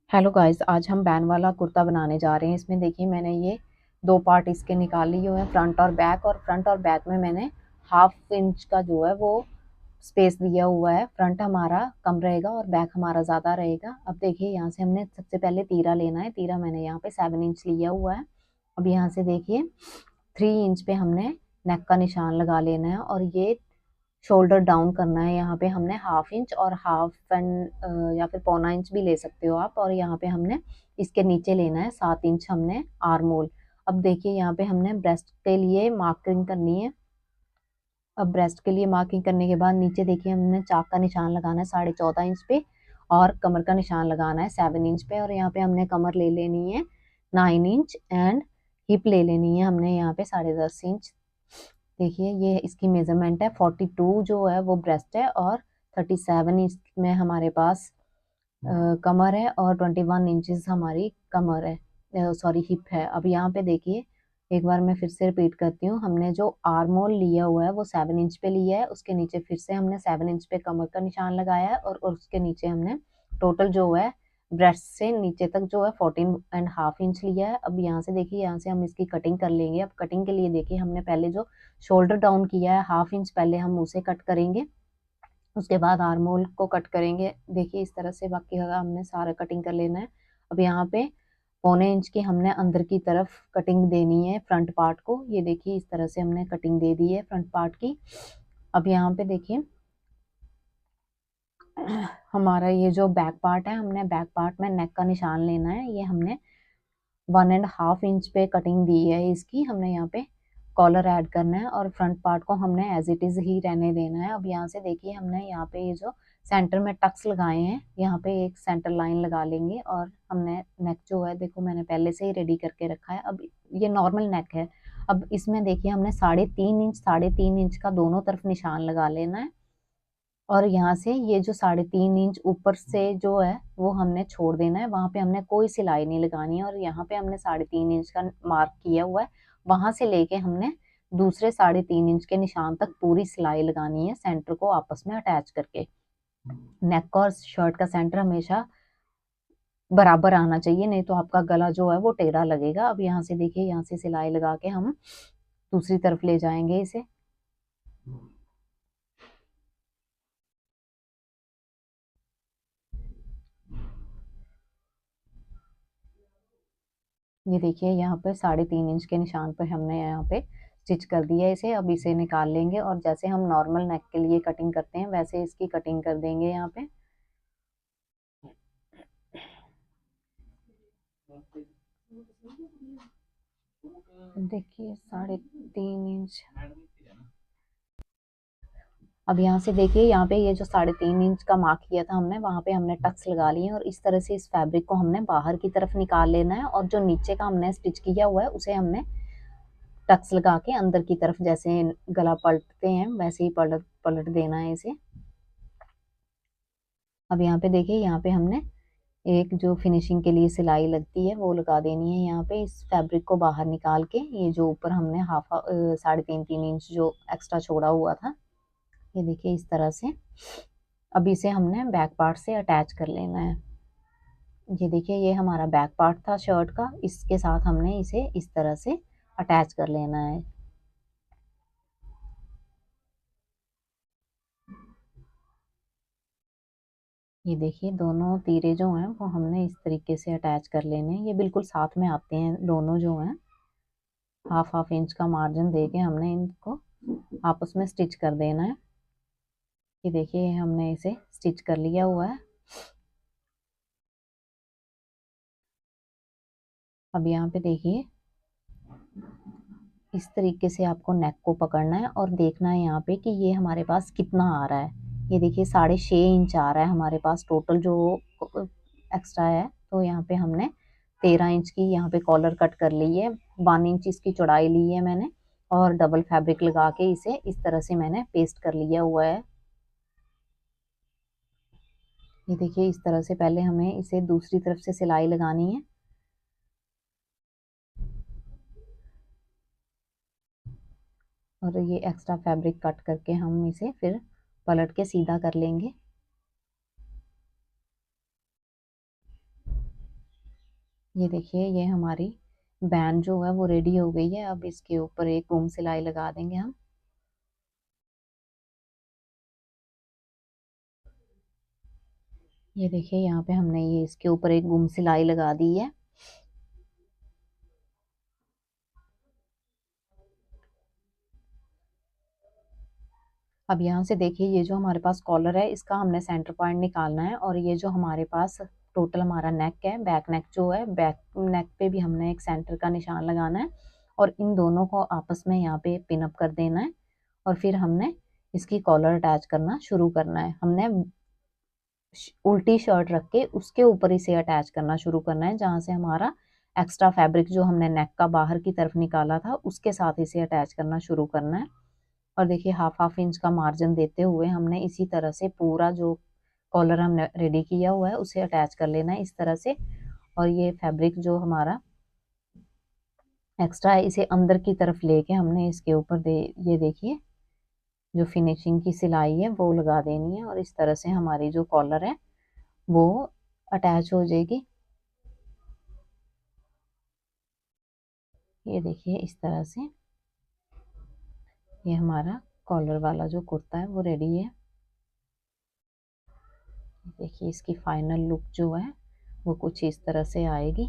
Hello guys, आज हम ban वाला कुर्ता बनाने जा रहे हैं। इसमें देखिए मैंने ये दो पार्ट इसके निकाल लिए हुए हैं, फ्रंट और बैक। और फ्रंट और बैक में मैंने हाफ इंच का जो है वो स्पेस दिया हुआ है। फ्रंट हमारा कम रहेगा और बैक हमारा ज़्यादा रहेगा। अब देखिए यहाँ से हमने सबसे पहले तीरा लेना है। तीरा मैंने यहाँ पे 7 इंच लिया हुआ है। अब यहाँ से देखिए 3 इंच पे हमने नेक का निशान लगा लेना है और ये शोल्डर डाउन करना है। यहाँ पे हमने हाफ इंच और हाफ एंड या फिर पौना इंच भी ले सकते हो आप। और यहाँ पे हमने इसके नीचे लेना है 7 इंच हमने आर्म होल। अब देखिए यहाँ पे हमने ब्रेस्ट के लिए मार्किंग करनी है। अब ब्रेस्ट के लिए मार्किंग करने के बाद नीचे देखिए हमने चाक का निशान लगाना है 14.5 इंच पे। और कमर का निशान लगाना है 7 इंच पे। और यहाँ पे हमने कमर ले लेनी है 9 इंच एंड हिप ले लेनी है हमने यहाँ पे 10.5 इंच। देखिए ये इसकी मेजरमेंट है। 42 जो है वो ब्रेस्ट है और 37 इसमें हमारे पास कमर है और 21 इंचेस हमारी कमर है, सॉरी हिप है। अब यहाँ पे देखिए एक बार मैं फिर से रिपीट करती हूँ। हमने जो आर्म होल लिया हुआ है वो 7 इंच पे लिया है। उसके नीचे फिर से हमने 7 इंच पे कमर का निशान लगाया है और उसके नीचे हमने टोटल जो है ब्रेस्ट से नीचे तक जो है 14.5 इंच लिया है। अब यहाँ से देखिए यहाँ से हम इसकी कटिंग कर लेंगे। अब कटिंग के लिए देखिए हमने पहले जो शोल्डर डाउन किया है हाफ इंच पहले हम उसे कट करेंगे। उसके बाद आर्म होल को कट करेंगे। देखिए इस तरह से बाकी का हमने सारा कटिंग कर लेना है। अब यहाँ पे 1/4 इंच की हमने अंदर की तरफ कटिंग देनी है फ्रंट पार्ट को। ये देखिए इस तरह से हमने कटिंग दे दी है फ्रंट पार्ट की। अब यहाँ पे देखिए हमारा ये जो बैक पार्ट है, हमने बैक पार्ट में नेक का निशान लेना है। ये हमने 1.5 इंच पे कटिंग दी है इसकी। हमने यहाँ पे कॉलर ऐड करना है और फ्रंट पार्ट को हमने एज इट इज ही रहने देना है। अब यहाँ से देखिए हमने यहाँ पे ये जो सेंटर में टक्स लगाए हैं यहाँ पे एक सेंटर लाइन लगा लेंगे। और हमने नेक जो है देखो मैंने पहले से ही रेडी करके रखा है। अब ये नॉर्मल नेक है। अब इसमें देखिए हमने 3.5 इंच का दोनों तरफ निशान लगा लेना है। और यहाँ से ये जो 3.5 इंच ऊपर से जो है वो हमने छोड़ देना है। वहां पे हमने कोई सिलाई नहीं लगानी है। और यहाँ पे हमने 3.5 इंच का मार्क किया हुआ है। वहां से लेके हमने दूसरे 3.5 इंच के निशान तक पूरी सिलाई लगानी है सेंटर को आपस में अटैच करके। नेक और शर्ट का सेंटर हमेशा बराबर आना चाहिए, नहीं तो आपका गला जो है वो टेढ़ा लगेगा। अब यहाँ से देखिए यहाँ से सिलाई लगा के हम दूसरी तरफ ले जाएंगे इसे। ये देखिए यहाँ पे 3.5 इंच के निशान पे हमने यहाँ पे स्टिच कर दिया है इसे। अब इसे निकाल लेंगे और जैसे हम नॉर्मल नेक के लिए कटिंग करते हैं वैसे इसकी कटिंग कर देंगे यहाँ पे। देखिए 3.5 इंच। अब यहाँ से देखिए यहाँ पे ये जो 3.5 इंच का मार्क किया था हमने वहां पे हमने टक्स लगा लिए और इस तरह से इस फैब्रिक को हमने बाहर की तरफ निकाल लेना है। और जो नीचे का हमने स्टिच किया हुआ है उसे हमने टक्स लगा के अंदर की तरफ जैसे गला पलटते हैं वैसे ही पलट पलट देना है इसे। अब यहाँ पे देखिए यहाँ पे हमने एक जो फिनिशिंग के लिए सिलाई लगती है वो लगा देनी है यहाँ पे इस फैब्रिक को बाहर निकाल के। ये जो ऊपर हमने 3.5 इंच जो एक्स्ट्रा छोड़ा हुआ था, ये देखिए इस तरह से। अब इसे हमने बैक पार्ट से अटैच कर लेना है। ये देखिए ये हमारा बैक पार्ट था शर्ट का, इसके साथ हमने इसे इस तरह से अटैच कर लेना है। ये देखिए दोनों तीरे जो हैं वो हमने इस तरीके से अटैच कर लेने हैं। ये बिल्कुल साथ में आते हैं दोनों जो हैं। हाफ हाफ इंच का मार्जिन दे के हमने इनको आपस में स्टिच कर देना है। ये देखिए हमने इसे स्टिच कर लिया हुआ है। अब यहाँ पे देखिए इस तरीके से आपको नेक को पकड़ना है और देखना है यहाँ पे कि ये हमारे पास कितना आ रहा है। ये देखिए 6.5 इंच आ रहा है हमारे पास टोटल जो एक्स्ट्रा है। तो यहाँ पे हमने 13 इंच की यहाँ पे कॉलर कट कर ली है। 1 इंच इसकी चौड़ाई ली है मैंने और डबल फैब्रिक लगा के इसे इस तरह से मैंने पेस्ट कर लिया हुआ है। ये देखिए इस तरह से पहले हमें इसे दूसरी तरफ से सिलाई लगानी है। और ये एक्स्ट्रा फैब्रिक कट करके हम इसे फिर पलट के सीधा कर लेंगे। ये देखिए ये हमारी बैंड जो है वो रेडी हो गई है। अब इसके ऊपर एक गुम सिलाई लगा देंगे हम। ये देखिए यहाँ पे हमने ये इसके ऊपर एक गुम सिलाई लगा दी है। अब यहाँ से देखिए ये जो हमारे पास कॉलर है इसका हमने सेंटर पॉइंट निकालना है, और ये जो हमारे पास टोटल हमारा नेक है, बैक नेक जो है, बैक नेक पे भी हमने एक सेंटर का निशान लगाना है, और इन दोनों को आपस में यहाँ पे पिन अप कर देना है, और फिर हमने इसकी कॉलर अटैच करना शुरू करना है। हमने उल्टी शर्ट रख के उसके ऊपर इसे अटैच करना शुरू करना है, जहाँ से हमारा एक्स्ट्रा फैब्रिक जो हमने नेक का बाहर की तरफ निकाला था उसके साथ इसे अटैच करना शुरू करना है। और देखिए हाफ हाफ इंच का मार्जिन देते हुए हमने इसी तरह से पूरा जो कॉलर हमने रेडी किया हुआ है उसे अटैच कर लेना है इस तरह से। और ये फैब्रिक जो हमारा एक्स्ट्रा है इसे अंदर की तरफ लेके हमने इसके ऊपर ये देखिए जो फिनिशिंग की सिलाई है वो लगा देनी है, और इस तरह से हमारी जो कॉलर है वो अटैच हो जाएगी। ये देखिए इस तरह से ये हमारा कॉलर वाला जो कुर्ता है वो रेडी है। देखिए इसकी फाइनल लुक जो है वो कुछ इस तरह से आएगी।